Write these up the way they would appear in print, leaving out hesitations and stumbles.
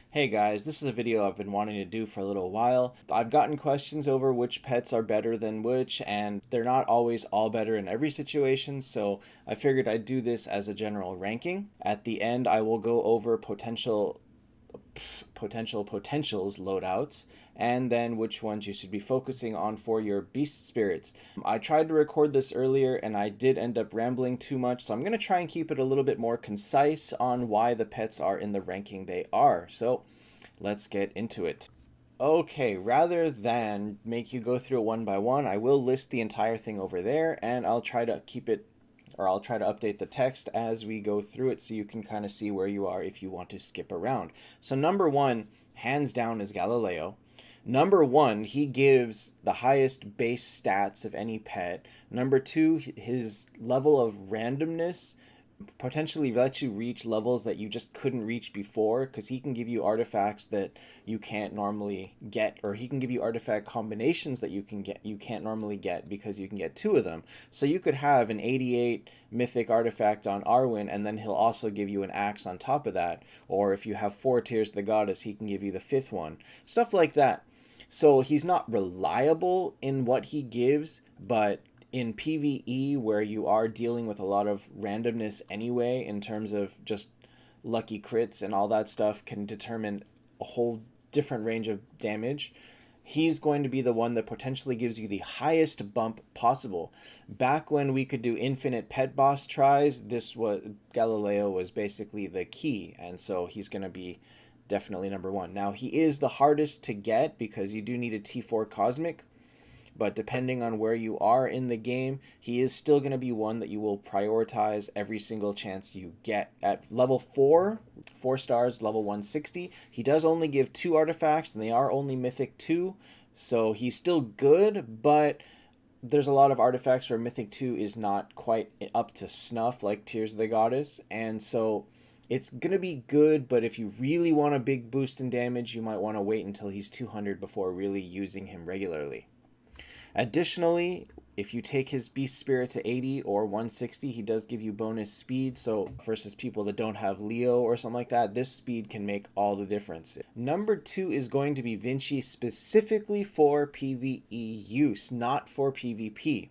Hey guys, this is a video I've been wanting to do for a little while. I've gotten questions over which pets are better than which, and they're not always all better in every situation, so I figured I'd do this as a general ranking. At the end, I will go over potentials loadouts, and then which ones you should be focusing on for your beast spirits. I tried to record this earlier and I did end up rambling too much, so I'm going to try and keep it a little bit more concise on why the pets are in the ranking they are. So let's get into it. Okay, rather than make you go through it one by one, I will list the entire thing over there and I'll try to keep it, or I'll try to update the text as we go through it so you can kind of see where you are if you want to skip around. So number one, hands down, is Galileo. Number one, he gives the highest base stats of any pet. Number two, his level of randomness potentially lets you reach levels that you just couldn't reach before, because he can give you artifacts that you can't normally get, or he can give you artifact combinations that you can't normally get because you can get two of them. So you could have an 88 mythic artifact on Arwen, and then he'll also give you an axe on top of that. Or if you have 4 Tears of the Goddess, he can give you the fifth one. Stuff like that. So he's not reliable in what he gives, but in PvE, where you are dealing with a lot of randomness anyway, in terms of just lucky crits and all that stuff can determine a whole different range of damage, he's going to be the one that potentially gives you the highest bump possible. Back when we could do infinite pet boss tries, Galileo was basically the key, and so he's going to be definitely number one. Now, he is the hardest to get because you do need a T4 Cosmic, but depending on where you are in the game, he is still going to be one that you will prioritize every single chance you get. At level 4 stars, level 160, he does only give 2 artifacts, and they are only Mythic 2, so he's still good, but there's a lot of artifacts where Mythic 2 is not quite up to snuff, like Tears of the Goddess, and so it's going to be good, but if you really want a big boost in damage, you might want to wait until he's 200 before really using him regularly. Additionally, if you take his beast spirit to 80 or 160, he does give you bonus speed. So versus people that don't have Leo or something like that, this speed can make all the difference. Number two is going to be Vinci, specifically for PvE use, not for PvP.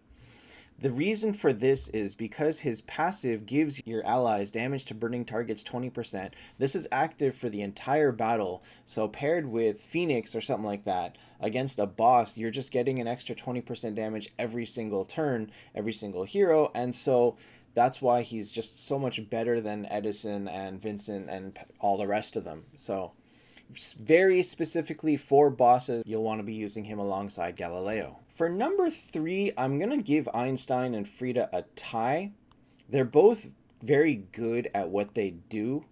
The reason for this is because his passive gives your allies damage to burning targets 20%. This is active for the entire battle, so paired with Phoenix or something like that, against a boss, you're just getting an extra 20% damage every single turn, every single hero, and so that's why he's just so much better than Edison and Vincent and all the rest of them. So very specifically for bosses, you'll want to be using him alongside Galileo. For number three, I'm going to give Einstein and Frida a tie. They're both very good at what they do,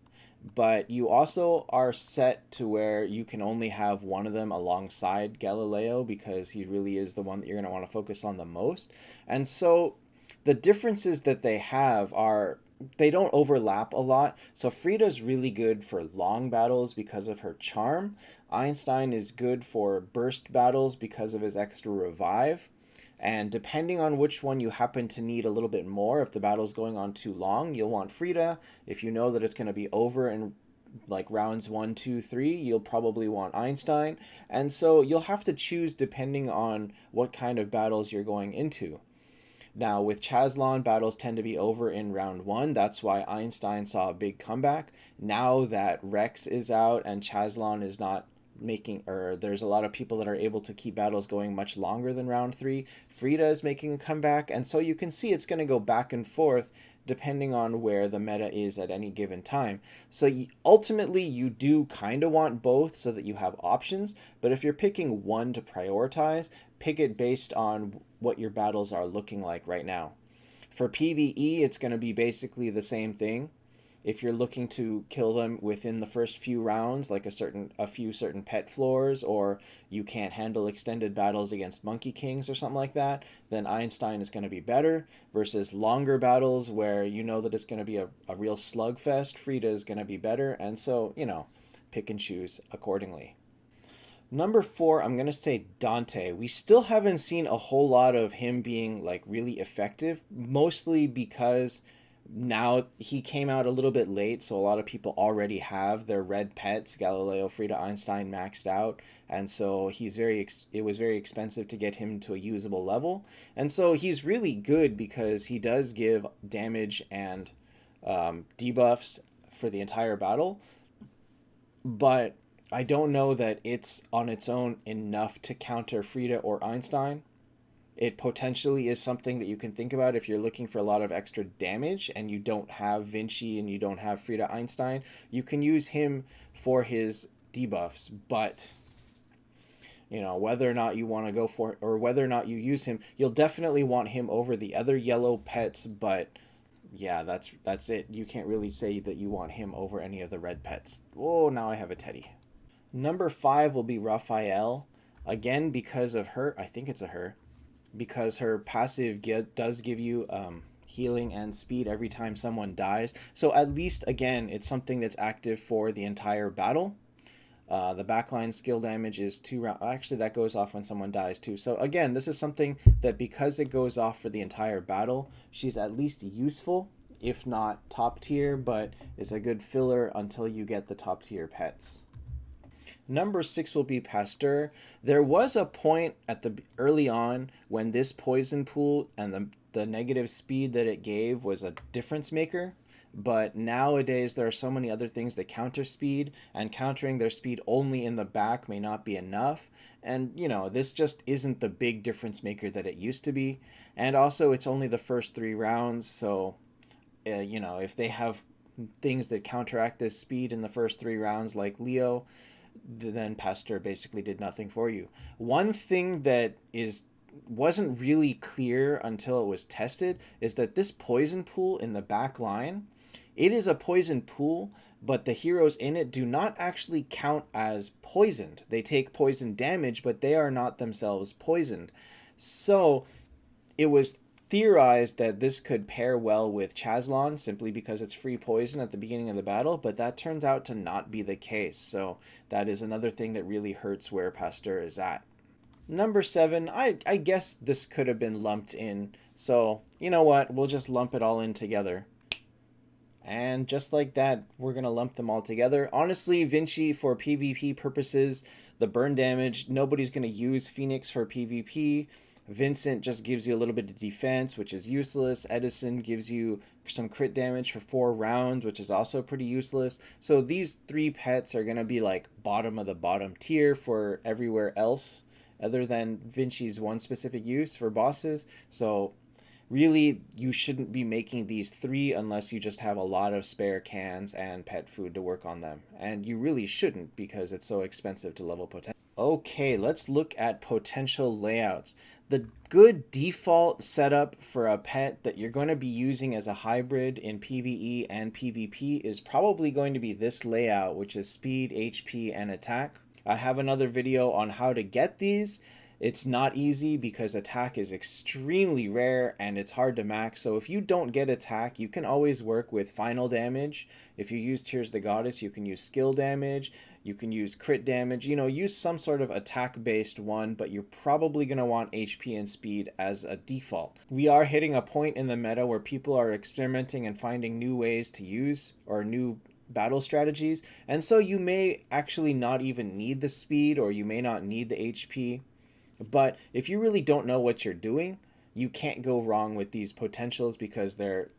but you also are set to where you can only have one of them alongside Galileo because he really is the one that you're going to want to focus on the most. And so the differences that they have are they don't overlap a lot. So Frida's really good for long battles because of her charm. Einstein is good for burst battles because of his extra revive. And depending on which one you happen to need a little bit more, if the battle's going on too long, you'll want Frida. If you know that it's going to be over in like rounds 1, 2, 3, you'll probably want Einstein. And so you'll have to choose depending on what kind of battles you're going into. Now, with Chazlon, battles tend to be over in round 1. That's why Einstein saw a big comeback. Now that Rex is out and Chazlon is not making, or there's a lot of people that are able to keep battles going much longer than round 3, Frida is making a comeback, and so you can see it's going to go back and forth depending on where the meta is at any given time. So ultimately, you do kind of want both so that you have options, but if you're picking one to prioritize, pick it based on what your battles are looking like right now. For PvE, it's going to be basically the same thing. If you're looking to kill them within the first few rounds, like a few certain pet floors, or you can't handle extended battles against Monkey Kings or something like that, then Einstein is going to be better, versus longer battles where you know that it's going to be a real slugfest, Frida is going to be better, and so, pick and choose accordingly. Number 4, I'm going to say Dante. We still haven't seen a whole lot of him being like really effective, mostly because Now he came out a little bit late, so a lot of people already have their red pets, Galileo, Frida, Einstein, maxed out, and so it was very expensive to get him to a usable level, and so he's really good because he does give damage and debuffs for the entire battle, but I don't know that it's on its own enough to counter Frida or Einstein. It potentially is something that you can think about if you're looking for a lot of extra damage and you don't have Vinci and you don't have Frida Einstein. You can use him for his debuffs, but whether or not you want to go for or whether or not you use him, you'll definitely want him over the other yellow pets, but yeah, that's it. You can't really say that you want him over any of the red pets. Oh, now I have a Teddy. Number 5 will be Raphael. Again, because of her, I think it's a her, because her passive does give you healing and speed every time someone dies. So at least, again, it's something that's active for the entire battle. The backline skill damage is 2 rounds. Actually, that goes off when someone dies too. So again, this is something that because it goes off for the entire battle, she's at least useful, if not top tier, but is a good filler until you get the top tier pets. Number 6 will be Pasteur. There was a point at the early on when this poison pool and the negative speed that it gave was a difference maker. But nowadays there are so many other things that counter speed, and countering their speed only in the back may not be enough. And this just isn't the big difference maker that it used to be. And also it's only the first 3 rounds, so if they have things that counteract this speed in the first 3 rounds like Leo, then Pasteur basically did nothing for you. One thing that wasn't really clear until it was tested is that this poison pool in the back line, it is a poison pool, but the heroes in it do not actually count as poisoned. They take poison damage, but they are not themselves poisoned. So it was theorized that this could pair well with Chazlon simply because it's free poison at the beginning of the battle, but that turns out to not be the case. So that is another thing that really hurts where Pasteur is at. Number 7, I guess this could have been lumped in. So you know what? We'll just lump it all in together. And just like that, we're going to lump them all together. Honestly, Vinci for PvP purposes, the burn damage, nobody's going to use Phoenix for PvP. Vincent just gives you a little bit of defense, which is useless. Edison gives you some crit damage for 4 rounds, which is also pretty useless. So these 3 pets are going to be like bottom of the bottom tier for everywhere else other than Vinci's one specific use for bosses. So really, you shouldn't be making these 3 unless you just have a lot of spare cans and pet food to work on them. And you really shouldn't because it's so expensive to level potential. Okay, let's look at potential layouts. The good default setup for a pet that you're going to be using as a hybrid in PvE and PvP is probably going to be this layout, which is speed, HP, and attack. I have another video on how to get these. It's not easy because attack is extremely rare and it's hard to max. So if you don't get attack, you can always work with final damage. If you use Tears of the Goddess, you can use skill damage. You can use crit damage. Use some sort of attack-based one, but you're probably going to want HP and speed as a default. We are hitting a point in the meta where people are experimenting and finding new ways to use or new battle strategies. And so you may actually not even need the speed or you may not need the HP. But if you really don't know what you're doing, you can't go wrong with these potentials because they're,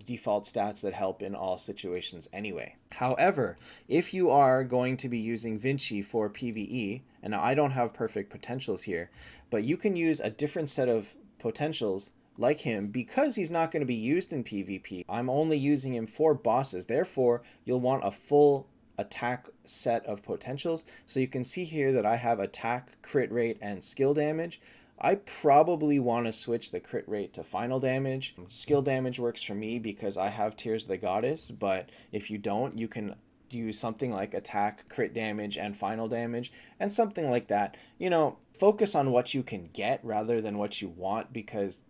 default stats that help in all situations anyway. However, if you are going to be using Vinci for PvE, and now I don't have perfect potentials here, but you can use a different set of potentials like him because he's not going to be used in PvP. I'm only using him for bosses. Therefore, you'll want a full attack set of potentials. So you can see here that I have attack, crit rate, and skill damage. I probably want to switch the crit rate to final damage. Skill damage works for me because I have Tears of the Goddess, but if you don't, you can use something like attack, crit damage, and final damage, and something like that. Focus on what you can get rather than what you want, because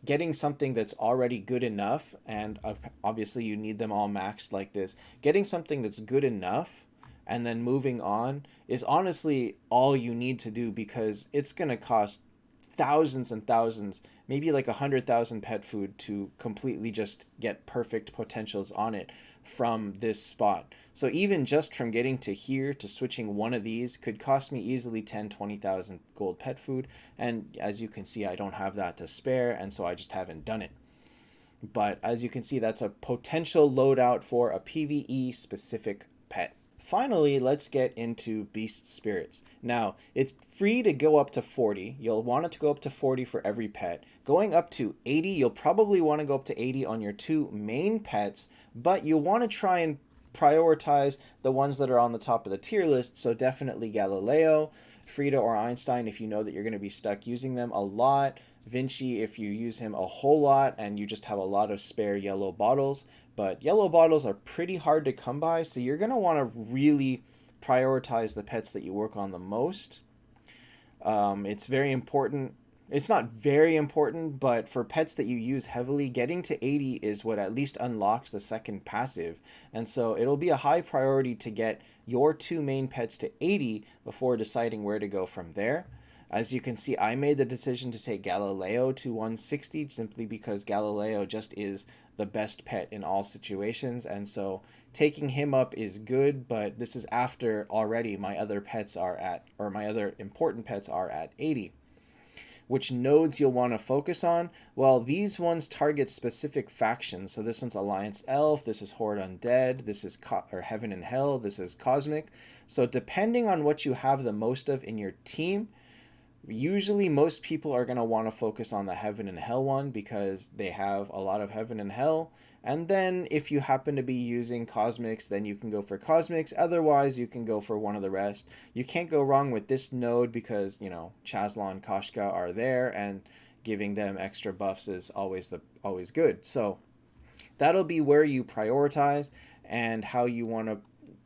getting something that's already good enough, and obviously you need them all maxed like this, getting something that's good enough and then moving on is honestly all you need to do, because it's going to cost thousands and thousands maybe like 100,000 pet food to completely just get perfect potentials on it from this spot. So even just from getting to here to switching one of these could cost me easily 10, 20,000 gold pet food. And as you can see, I don't have that to spare, and so I just haven't done it. But as you can see, that's a potential loadout for a PvE specific pet. Finally, let's get into beast spirits. Now, it's free to go up to 40. You'll want it to go up to 40 for every pet. Going up to 80, you'll probably want to go up to 80 on your two main pets, but you'll want to try and prioritize the ones that are on the top of the tier list. So definitely Galileo, Frida or Einstein if you know that you're going to be stuck using them a lot. Vinci if you use him a whole lot and you just have a lot of spare yellow bottles. But yellow bottles are pretty hard to come by, so you're going to want to really prioritize the pets that you work on the most. It's very important. It's not very important, but for pets that you use heavily, getting to 80 is what at least unlocks the second passive. And so it'll be a high priority to get your two main pets to 80 before deciding where to go from there. As you can see, I made the decision to take Galileo to 160 simply because Galileo just is the best pet in all situations, and so taking him up is good, but this is after already my other pets are at, or my other important pets are at 80. Which nodes you'll want to focus on? Well, these ones target specific factions. So this one's Alliance Elf, this is Horde Undead, this is Heaven and Hell, this is Cosmic. So depending on what you have the most of in your team, usually most people are going to want to focus on the Heaven and Hell one because they have a lot of Heaven and Hell. And then if you happen to be using Cosmics, then you can go for Cosmics. Otherwise, you can go for one of the rest. You can't go wrong with this node because, you know, Chazla and Koshka are there, and giving them extra buffs is always good. So that'll be where you prioritize and how you want to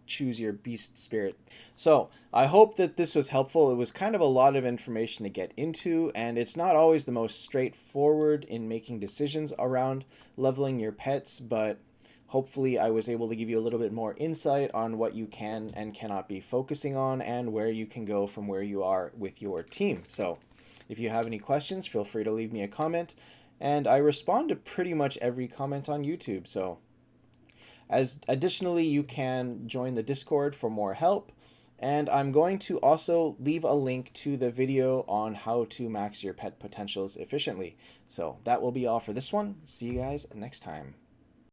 choose your beast spirit. So I hope that this was helpful. It was kind of a lot of information to get into, and it's not always the most straightforward in making decisions around leveling your pets, but hopefully I was able to give you a little bit more insight on what you can and cannot be focusing on and where you can go from where you are with your team. So if you have any questions, feel free to leave me a comment, and I respond to pretty much every comment on YouTube. So additionally, you can join the Discord for more help, and I'm going to also leave a link to the video on how to max your pet potentials efficiently. So that will be all for this one. See you guys next time.